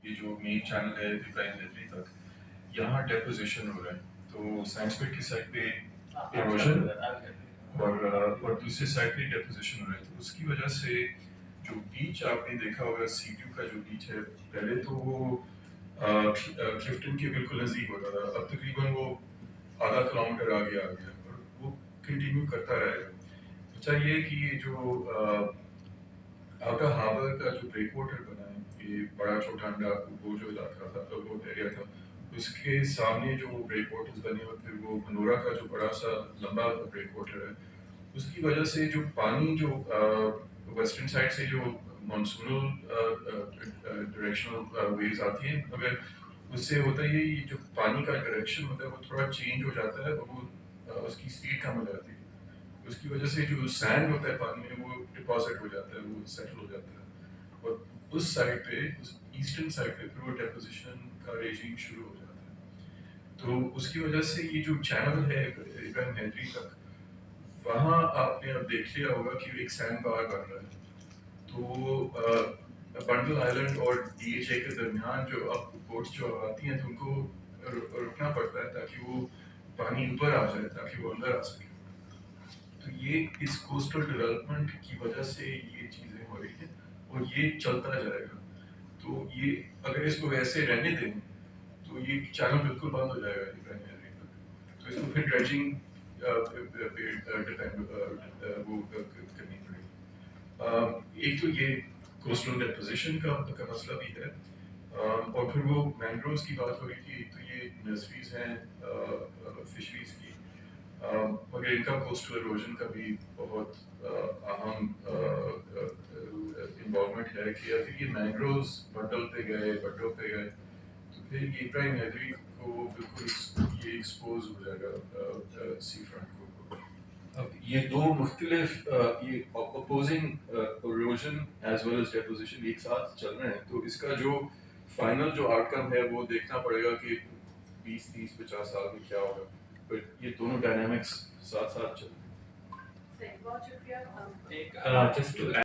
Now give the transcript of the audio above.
یہ جو مین چینل ہے ابراہیم نیدری تک، یہاں ڈیپوزیشن ہو رہا ہے. تو سائنس پیٹ کی سائڈ پہ ایروژن اور دوسری سائڈ پہ ڈیپوزیشن ہو رہا ہے. تو اس کی وجہ سے جو بیچ آپ نے دیکھا ہوگا سی ڈیو کا جو بیچ ہے، پہلے تو وہ کلفٹن کے بالکل نزدیک ہوتا تھا، اب تقریباً وہ آدھا کلومیٹر آگے آ گیا اور وہ کنٹینیو کرتا رہے گا. اچھا یہ کہ یہ جو آؤٹر ہاربر کا جو بریک واٹر بنا ہے، یہ بڑا چھوٹا انڈا وہ جو علاقہ تھا وہ ایریا تھا، اس کے سامنے جو بریک واٹرز بنے ہوئے، پھر وہ منورا کا جو بڑا سا لمبا بریک واٹر ہے، اس کی وجہ سے جو پانی جو ویسٹرن سائڈ سے جو مانسونل ڈائریکشنل ویز آتی ہیں، مگر اس سے ہوتا ہے یہ جو پانی کا ڈائریکشن ہوتا ہے وہ تھوڑا چینج ہو جاتا ہے اور وہ اس کی اسپیڈ کم ہو جاتی ہے. اس کی وجہ سے جو سینڈ ہوتا ہے پانی میں وہ ڈپازٹ ہو جاتا ہے، وہ سیٹل ہو جاتا ہے، اور اس سائڈ پہ ایسٹرن سائڈ پہ پھر وہ ڈیپوزیشن کا ریجیم شروع ہو جاتا ہے. تو اس کی وجہ سے یہ جو چینل ہے ابراہیم نیدری تک، وہاں آپ نے اب دیکھ لیا ہوگا کہ ایک سینڈ بار بن رہا ہے. تو بنڈل آئلینڈ اور ڈی ایچ اے کے درمیان جو اب بوٹس جو آتی ہیں تو ان کو رکنا پڑتا ہے تاکہ وہ پانی اوپر آ جائے، تاکہ وہ اندر آ سکے. تو یہ اس کوسٹل ڈیولپمنٹ کی وجہ سے یہ چیزیں ہو رہی ہیں اور یہ چلتا جائے گا. تو یہ اگر اس کو ویسے رہنے دیں تو یہ چینل بالکل بند ہو جائے گا ابراہیم نیدری تک. تو اس کو پھر ڈریجنگ وہ کرنی پڑے گی. ایک تو یہ کوسٹل ڈیپوزیشن کا مسئلہ بھی ہے، اور پھر وہ مینگرووز کی بات ہو رہی تھی. تو یہ نرسریز ہیں فشریز کی، مگر ان کا کوسٹل ایروژن کا بھی بہت اہم انوالومنٹ ہے کہ اگر یہ مینگرووز بنڈل پہ گئے، بڈوں پہ گئے، تو پھر یہ ابراہیم نیدری کو بالکل یہ ایکسپوز ہو جائے گا سی فرنٹ کو. اب یہ دو مختلف یہ opposing erosion as well as deposition ایک ساتھ چل رہے ہیں. تو اس کا جو فائنل جو آؤٹ کم ہے وہ دیکھنا پڑے گا کہ 20-30-50 سال میں کیا ہوگا. بٹ یہ دونوں ڈائنامکس ساتھ ساتھ چل رہے ہیں. Just to